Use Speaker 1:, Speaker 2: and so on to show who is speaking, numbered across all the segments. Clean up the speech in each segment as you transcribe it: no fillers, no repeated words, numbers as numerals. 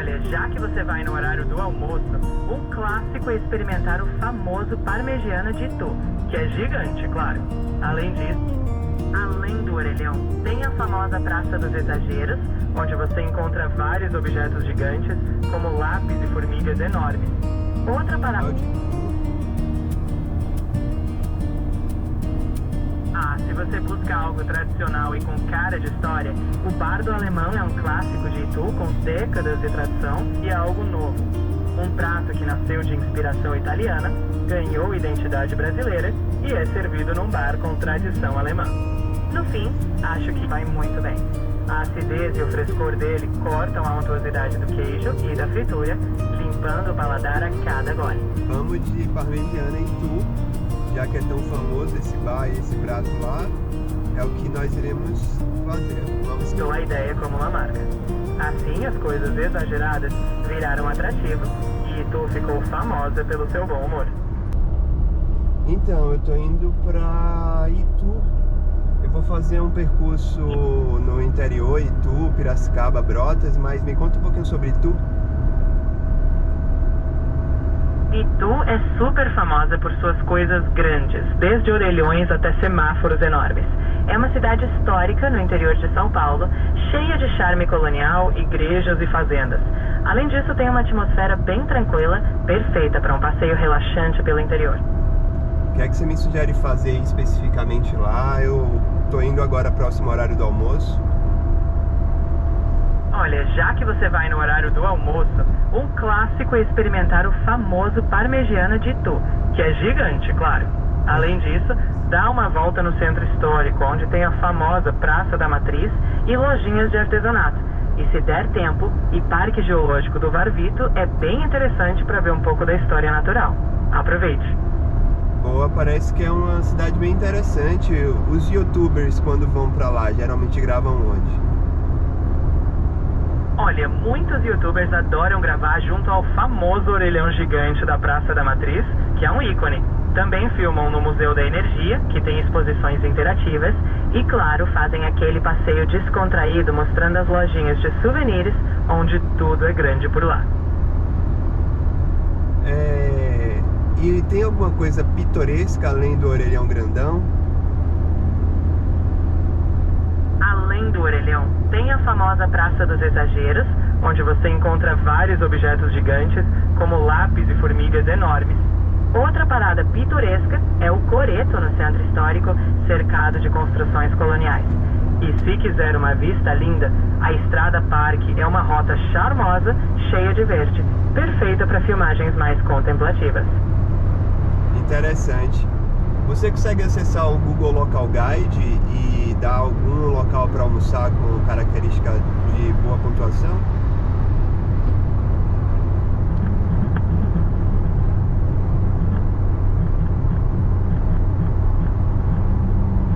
Speaker 1: Olha, já que você vai no horário do almoço, um clássico é experimentar o famoso Parmegiana de Itu, que é gigante, claro. Além disso, além do orelhão, tem a famosa Praça dos Exageros, onde você encontra vários objetos gigantes, como lápis e formigas enormes. Outra parada... Se você busca algo tradicional e com cara de história, o Bardo Alemão é um clássico de Itu com décadas de tradição e é algo novo. Um prato que nasceu de inspiração italiana, ganhou identidade brasileira e é servido num bar com tradição alemã. No fim, acho que vai muito bem. A acidez e o frescor dele cortam a untuosidade do queijo e da fritura, limpando o paladar a cada gole.
Speaker 2: Vamos de Parmegiana em Itu, já que é tão famoso esse bar e esse prato lá, é o que nós iremos fazer. Vamos
Speaker 1: Dou a ideia como uma marca. Assim, as coisas exageradas viraram atrativo e Itu ficou famosa pelo seu bom humor.
Speaker 2: Então, eu tô indo pra Itu. Eu vou fazer um percurso no interior, Itu, Piracicaba, Brotas, mas me conta um pouquinho sobre Itu.
Speaker 1: Itu é super famosa por suas coisas grandes, desde orelhões até semáforos enormes. É uma cidade histórica no interior de São Paulo, cheia de charme colonial, igrejas e fazendas. Além disso, tem uma atmosfera bem tranquila, perfeita para um passeio relaxante pelo interior.
Speaker 2: O que é que você me sugere fazer especificamente lá? Eu tô indo agora próximo ao horário do almoço.
Speaker 1: Olha, já que você vai no horário do almoço, um clássico é experimentar o famoso Parmegiana de Itu, que é gigante, claro. Além disso, dá uma volta no centro histórico, onde tem a famosa Praça da Matriz e lojinhas de artesanato. E se der tempo, e Parque Geológico do Varvito é bem interessante para ver um pouco da história natural. Aproveite!
Speaker 2: Boa, parece que é uma cidade bem interessante. Os youtubers, quando vão pra lá, geralmente gravam onde?
Speaker 1: Olha, muitos youtubers adoram gravar junto ao famoso orelhão gigante da Praça da Matriz, que é um ícone. Também filmam no Museu da Energia, que tem exposições interativas, e claro, fazem aquele passeio descontraído mostrando as lojinhas de souvenirs, onde tudo é grande por lá.
Speaker 2: E tem alguma coisa pitoresca além do orelhão grandão?
Speaker 1: Além do orelhão, tem a famosa Praça dos Exageros, onde você encontra vários objetos gigantes, como lápis e formigas enormes. Outra parada pitoresca é o Coreto no centro histórico, cercado de construções coloniais. E se quiser uma vista linda, a Estrada Parque é uma rota charmosa, cheia de verde, perfeita para filmagens mais contemplativas.
Speaker 2: Interessante. Você consegue acessar o Google Local Guide e dar algum local para almoçar com característica de boa pontuação?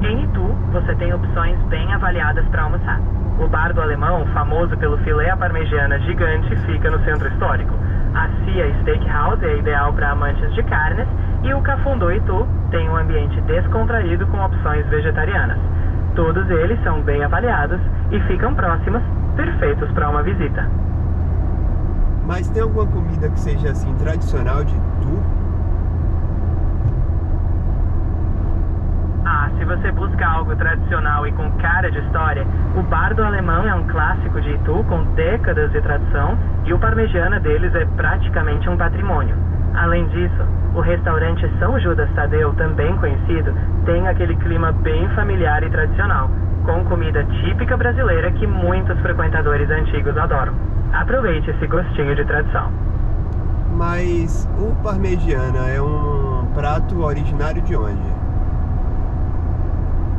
Speaker 1: Em Itu, você tem opções bem avaliadas para almoçar. O Bardo Alemão, famoso pelo filé à parmegiana gigante, fica no centro histórico. A Cia Steakhouse é ideal para amantes de carnes e o Cafundô Itu tem um ambiente descontraído com opções vegetarianas. Todos eles são bem avaliados e ficam próximos, perfeitos para uma visita.
Speaker 2: Mas tem alguma comida que seja assim tradicional de Itu?
Speaker 1: Se você busca algo tradicional e com cara de história, o Bardo Alemão é um clássico de Itu com décadas de tradição e o parmegiana deles é praticamente um patrimônio. Além disso, o restaurante São Judas Tadeu, também conhecido, tem aquele clima bem familiar e tradicional, com comida típica brasileira que muitos frequentadores antigos adoram. Aproveite esse gostinho de tradição.
Speaker 2: Mas o parmegiana é um prato originário de onde?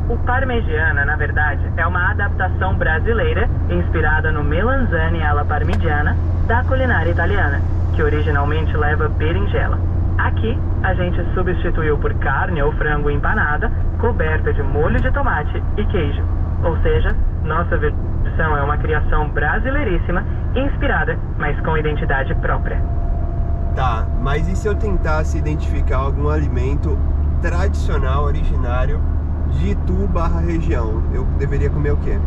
Speaker 1: O parmegiana, na verdade, é uma adaptação brasileira inspirada no melanzane alla parmigiana da culinária italiana, que originalmente leva berinjela. Aqui, a gente substituiu por carne ou frango empanada, coberta de molho de tomate e queijo. Ou seja, nossa versão é uma criação brasileiríssima, inspirada, mas com identidade própria.
Speaker 2: Tá, mas e se eu tentasse identificar algum alimento tradicional, originário de Itu/região? Eu deveria comer o quê?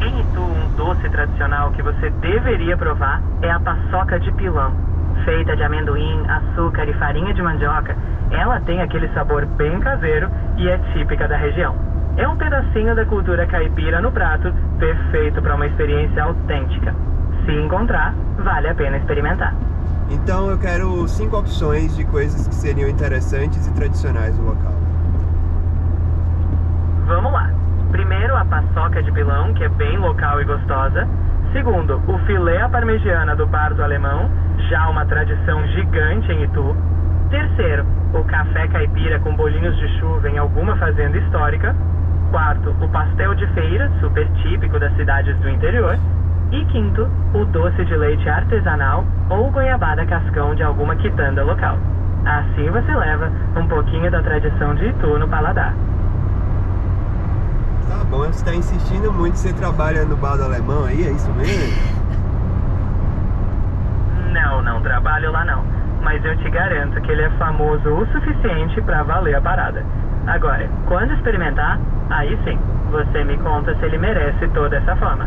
Speaker 1: Em Itu, um doce tradicional que você deveria provar é a paçoca de pilão. Feita de amendoim, açúcar e farinha de mandioca, ela tem aquele sabor bem caseiro e é típica da região. É um pedacinho da cultura caipira no prato, perfeito para uma experiência autêntica. Se encontrar, vale a pena experimentar.
Speaker 2: Então eu quero 5 opções de coisas que seriam interessantes e tradicionais no local.
Speaker 1: Vamos lá. Primeiro, a paçoca de pilão, que é bem local e gostosa. Segundo, o filé à parmegiana do Bar do Alemão, já uma tradição gigante em Itu. Terceiro, o café caipira com bolinhos de chuva em alguma fazenda histórica. Quarto, o pastel de feira, super típico das cidades do interior. E quinto, o doce de leite artesanal ou goiabada cascão de alguma quitanda local. Assim você leva um pouquinho da tradição de Itu no paladar.
Speaker 2: Tá bom, você está insistindo muito. Você trabalha no Bar do Alemão aí, é isso mesmo?
Speaker 1: Não trabalho lá não. Mas eu te garanto que ele é famoso o suficiente para valer a parada. Agora, quando experimentar, aí sim, você me conta se ele merece toda essa fama.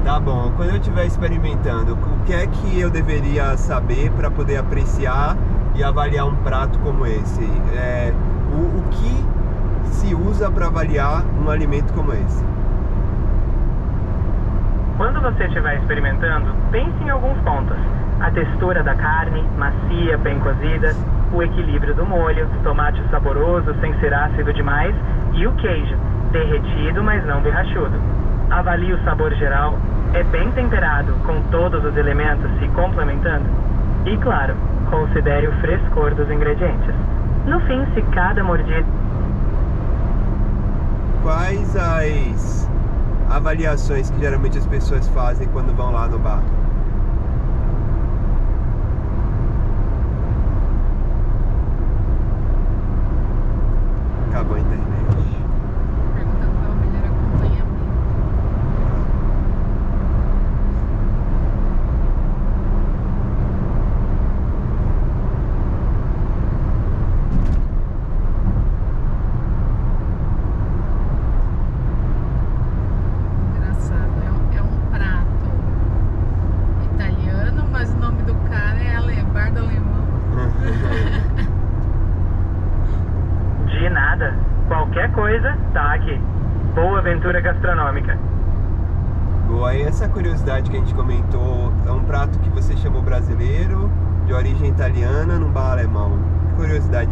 Speaker 2: Tá bom, quando eu estiver experimentando, o que é que eu deveria saber para poder apreciar e avaliar um prato como esse? O que se usa para avaliar um alimento como esse?
Speaker 1: Quando você estiver experimentando, pense em alguns pontos. A textura da carne, macia, bem cozida, o equilíbrio do molho, tomate saboroso sem ser ácido demais e o queijo, derretido mas não borrachudo. Avalie o sabor geral, é bem temperado, com todos os elementos se complementando. E claro, considere o frescor dos ingredientes. No fim, se cada mordida...
Speaker 2: Quais as avaliações que geralmente as pessoas fazem quando vão lá no bar? Acabou a internet.
Speaker 3: Perguntando qual é o melhor acompanhamento. Engraçado, é um prato italiano, mas o nome do cara é Bar do Alemão.
Speaker 1: De nada. Qualquer coisa, tá aqui. Boa aventura gastronômica.
Speaker 2: Boa, e essa curiosidade que a gente comentou, é um prato que você chamou brasileiro, de origem italiana, num bar alemão. Que curiosidade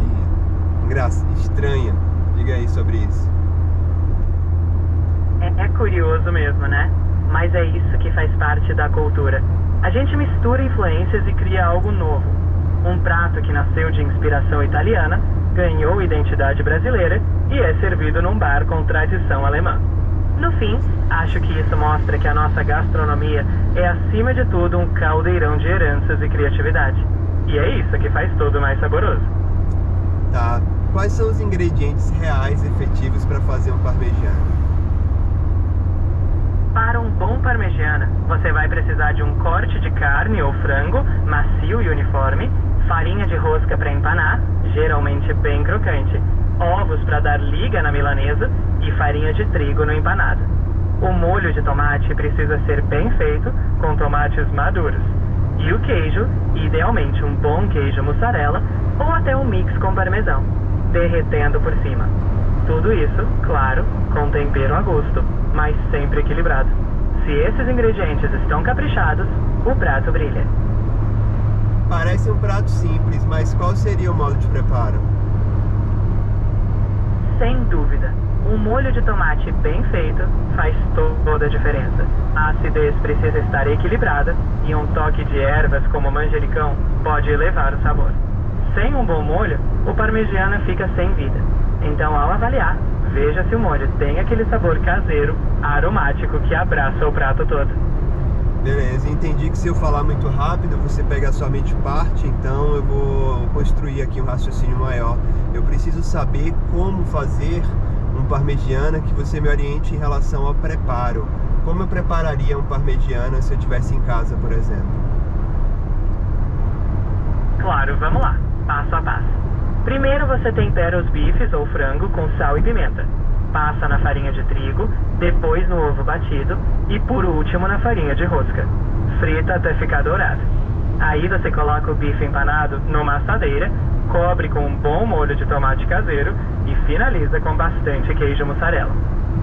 Speaker 2: estranha. Diga aí sobre isso.
Speaker 1: É curioso mesmo, né? Mas é isso que faz parte da cultura. A gente mistura influências e cria algo novo. Um prato que nasceu de inspiração italiana, ganhou identidade brasileira e é servido num bar com tradição alemã. No fim, acho que isso mostra que a nossa gastronomia é, acima de tudo, um caldeirão de heranças e criatividade. E é isso que faz tudo mais saboroso.
Speaker 2: Tá. Quais são os ingredientes reais e efetivos para fazer um parmegiana?
Speaker 1: Para um bom parmegiana, você vai precisar de um corte de carne ou frango, macio e uniforme, farinha de rosca para empanar, geralmente bem crocante, ovos para dar liga na milanesa e farinha de trigo no empanado. O molho de tomate precisa ser bem feito, com tomates maduros. E o queijo, idealmente um bom queijo mussarela ou até um mix com parmesão, derretendo por cima. Tudo isso, claro, com tempero a gosto, mas sempre equilibrado. Se esses ingredientes estão caprichados, o prato brilha.
Speaker 2: Parece um prato simples, mas qual seria o modo de preparo?
Speaker 1: Sem dúvida, um molho de tomate bem feito faz toda a diferença. A acidez precisa estar equilibrada e um toque de ervas como manjericão pode elevar o sabor. Sem um bom molho, o parmegiana fica sem vida. Então, ao avaliar, veja se o molho tem aquele sabor caseiro, aromático que abraça o prato todo.
Speaker 2: Beleza, entendi que se eu falar muito rápido, você pega somente parte, então eu vou construir aqui um raciocínio maior. Eu preciso saber como fazer um parmegiana, que você me oriente em relação ao preparo. Como eu prepararia um parmegiana se eu estivesse em casa, por exemplo?
Speaker 1: Claro, vamos lá, passo a passo. Primeiro você tempera os bifes ou frango com sal e pimenta. Passa na farinha de trigo, depois no ovo batido e por último na farinha de rosca. Frita até ficar dourado. Aí você coloca o bife empanado numa assadeira, cobre com um bom molho de tomate caseiro e finaliza com bastante queijo mussarela.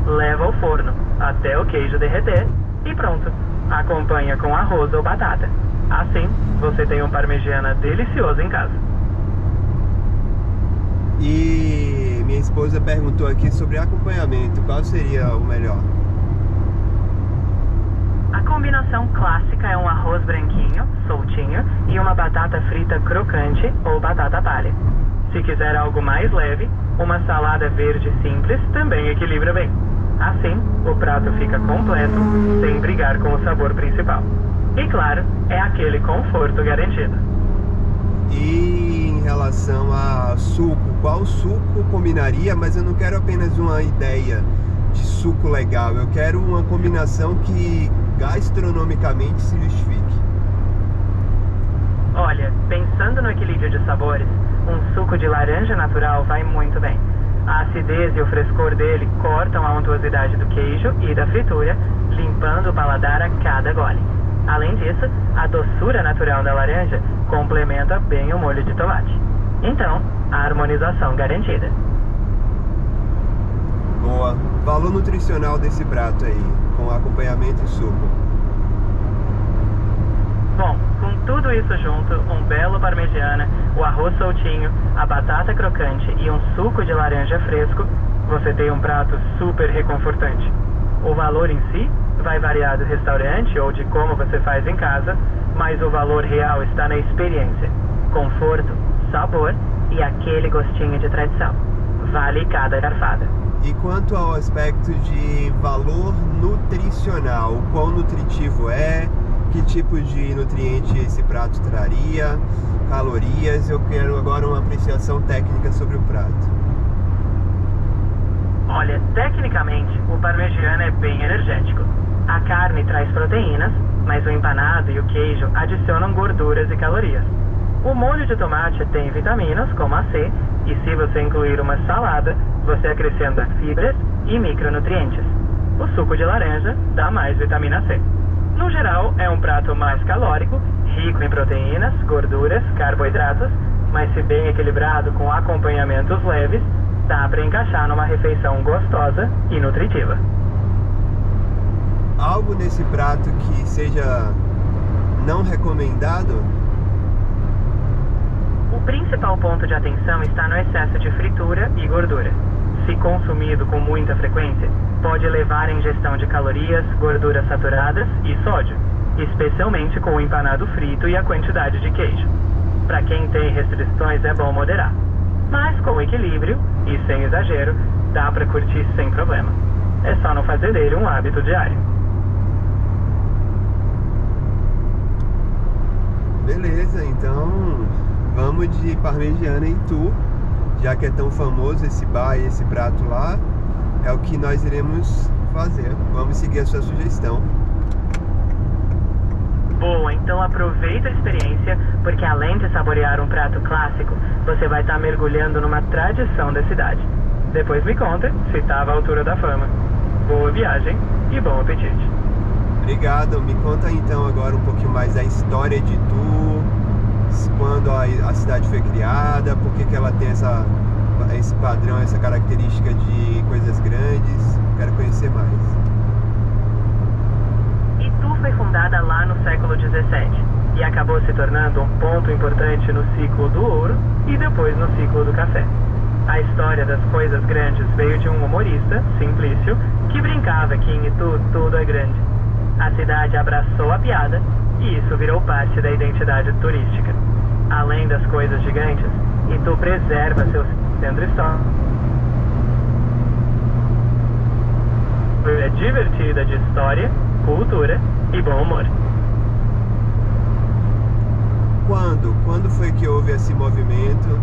Speaker 1: Leva ao forno até o queijo derreter e pronto. Acompanha com arroz ou batata. Assim, você tem um parmegiana delicioso em casa.
Speaker 2: E minha esposa perguntou aqui sobre acompanhamento. Qual seria o melhor?
Speaker 1: A combinação clássica é um arroz branquinho, soltinho, e uma batata frita crocante ou batata palha. Se quiser algo mais leve, uma salada verde simples também equilibra bem. Assim, o prato fica completo, sem brigar com o sabor principal. E claro, é aquele conforto garantido.
Speaker 2: E em relação a suco, qual suco combinaria? Mas eu não quero apenas uma ideia de suco legal, eu quero uma combinação que gastronomicamente se justifique.
Speaker 1: Olha, pensando no equilíbrio de sabores, um suco de laranja natural vai muito bem. A acidez e o frescor dele cortam a untuosidade do queijo e da fritura, limpando o paladar a cada gole. Além disso, a doçura natural da laranja complementa bem o molho de tomate. Então, a harmonização garantida.
Speaker 2: Boa. Valor nutricional desse prato aí, com acompanhamento e suco.
Speaker 1: Bom, com tudo isso junto, um belo parmegiana, o arroz soltinho, a batata crocante e um suco de laranja fresco, você tem um prato super reconfortante. O valor em si vai variar do restaurante ou de como você faz em casa, mas o valor real está na experiência, conforto, sabor e aquele gostinho de tradição. Vale cada garfada.
Speaker 2: E quanto ao aspecto de valor nutricional, o quão nutritivo é, que tipo de nutriente esse prato traria, calorias, eu quero agora uma apreciação técnica sobre o prato.
Speaker 1: Olha, tecnicamente, o parmegiana é bem energético. A carne traz proteínas, mas o empanado e o queijo adicionam gorduras e calorias. O molho de tomate tem vitaminas, como a C, e se você incluir uma salada, você acrescenta fibras e micronutrientes. O suco de laranja dá mais vitamina C. No geral, é um prato mais calórico, rico em proteínas, gorduras, carboidratos, mas se bem equilibrado com acompanhamentos leves, dá para encaixar numa refeição gostosa e nutritiva.
Speaker 2: Algo nesse prato que seja não recomendado?
Speaker 1: O principal ponto de atenção está no excesso de fritura e gordura. Se consumido com muita frequência, pode levar à ingestão de calorias, gorduras saturadas e sódio, especialmente com o empanado frito e a quantidade de queijo. Para quem tem restrições é bom moderar, mas com equilíbrio e sem exagero, dá para curtir sem problema. É só não fazer dele um hábito diário.
Speaker 2: Beleza, então vamos de parmegiana em Itu, já que é tão famoso esse bar e esse prato lá, é o que nós iremos fazer. Vamos seguir a sua sugestão.
Speaker 1: Boa, então aproveita a experiência, porque além de saborear um prato clássico, você vai estar mergulhando numa tradição da cidade. Depois me conta se estava à altura da fama. Boa viagem e bom apetite.
Speaker 2: Obrigado, me conta então agora um pouquinho mais da história de Itu, quando a cidade foi criada, por que ela tem esse padrão, essa característica de coisas grandes. Quero conhecer mais.
Speaker 1: Itu foi fundada lá no século XVII e acabou se tornando um ponto importante no ciclo do ouro e depois no ciclo do café. A história das coisas grandes veio de um humorista, Simplício, que brincava que em Itu tudo é grande. A cidade abraçou a piada e isso virou parte da identidade turística. Além das coisas gigantes, Itu preserva seu centro histórico. É divertida de história, cultura e bom humor.
Speaker 2: Quando foi que houve esse movimento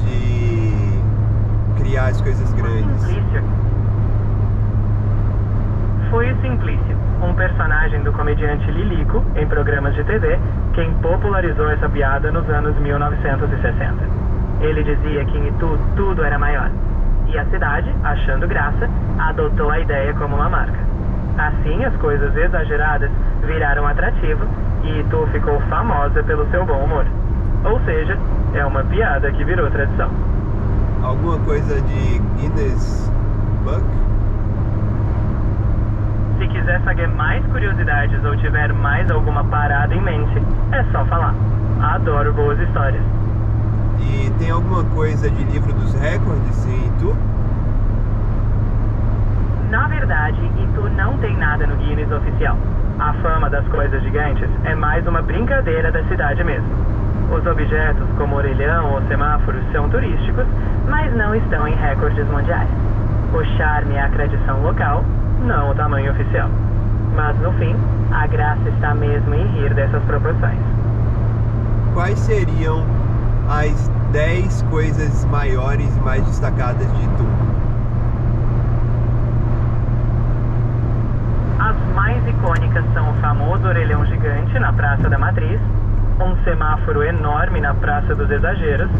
Speaker 2: de criar as coisas grandes?
Speaker 1: Simplício. Foi o Simplício, um personagem do comediante Lilico em programas de TV, quem popularizou essa piada nos anos 1960. Ele dizia que em Itu tudo era maior. E a cidade, achando graça, adotou a ideia como uma marca. Assim, as coisas exageradas viraram atrativo e Itu ficou famosa pelo seu bom humor. Ou seja, é uma piada que virou tradição.
Speaker 2: Alguma coisa de Guinness Book?
Speaker 1: Se quiser saber mais curiosidades ou tiver mais alguma parada em mente, é só falar. Adoro boas histórias.
Speaker 2: E tem alguma coisa de livro dos recordes em Itu?
Speaker 1: Na verdade, Itu não tem nada no Guinness oficial. A fama das coisas gigantes é mais uma brincadeira da cidade mesmo. Os objetos, como orelhão ou semáforos, são turísticos, mas não estão em recordes mundiais. O charme é a tradição local, não o tamanho oficial. Mas no fim, a graça está mesmo em rir dessas proporções.
Speaker 2: Quais seriam as 10 coisas maiores e mais destacadas de Itu?
Speaker 1: As mais icônicas são o famoso orelhão gigante na Praça da Matriz, um semáforo enorme na Praça dos Exageros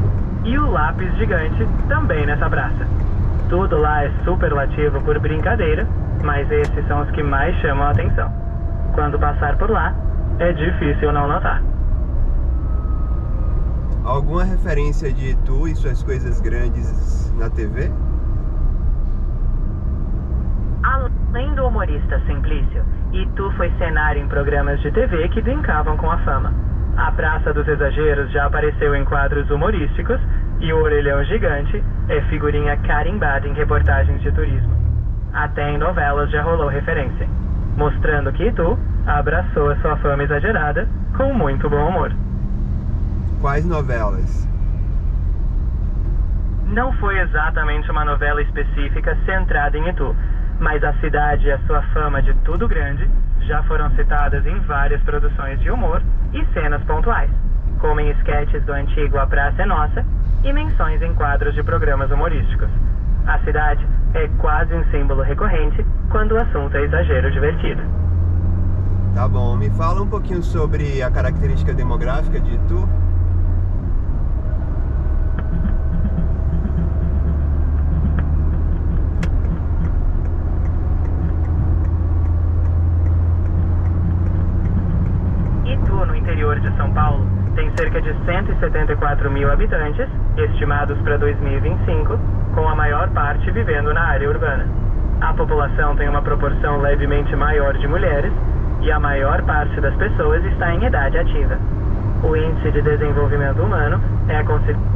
Speaker 1: e o lápis gigante também nessa praça. Tudo lá é superlativo por brincadeira, mas esses são os que mais chamam a atenção. Quando passar por lá, é difícil não notar.
Speaker 2: Alguma referência de Itu e suas coisas grandes na TV?
Speaker 1: Além do humorista Simplício, Itu foi cenário em programas de TV que brincavam com a fama. A Praça dos Exageros já apareceu em quadros humorísticos e o Orelhão Gigante é figurinha carimbada em reportagens de turismo. Até em novelas já rolou referência, mostrando que Itu abraçou a sua fama exagerada com muito bom humor.
Speaker 2: Quais novelas?
Speaker 1: Não foi exatamente uma novela específica centrada em Itu, mas a cidade e a sua fama de tudo grande já foram citadas em várias produções de humor e cenas pontuais, como em esquetes do antigo A Praça é Nossa e menções em quadros de programas humorísticos. A cidade é quase um símbolo recorrente quando o assunto é exagero divertido.
Speaker 2: Tá bom, me fala um pouquinho sobre a característica demográfica de Itu.
Speaker 1: Itu, no interior de São Paulo, tem cerca de 174 mil habitantes, estimados para 2025, com a maior parte vivendo na área urbana. A população tem uma proporção levemente maior de mulheres e a maior parte das pessoas está em idade ativa. O índice de desenvolvimento humano é considerado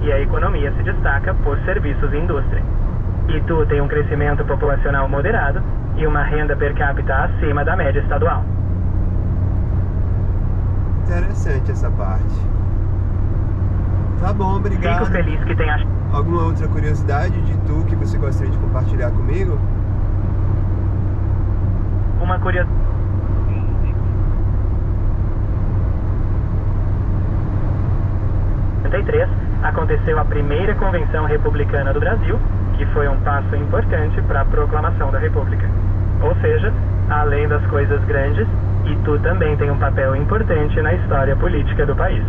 Speaker 1: e a economia se destaca por serviços e indústria. Itu tem um crescimento populacional moderado e uma renda per capita acima da média estadual.
Speaker 2: Interessante essa parte. Tá bom, obrigado.
Speaker 1: Fico feliz que tenha...
Speaker 2: Alguma outra curiosidade de Itu que você gostaria de compartilhar comigo?
Speaker 1: Uma curiosidade. Em 1983, aconteceu a primeira convenção republicana do Brasil, que foi um passo importante para a proclamação da República. Ou seja, além das coisas grandes, Itu também tem um papel importante na história política do país.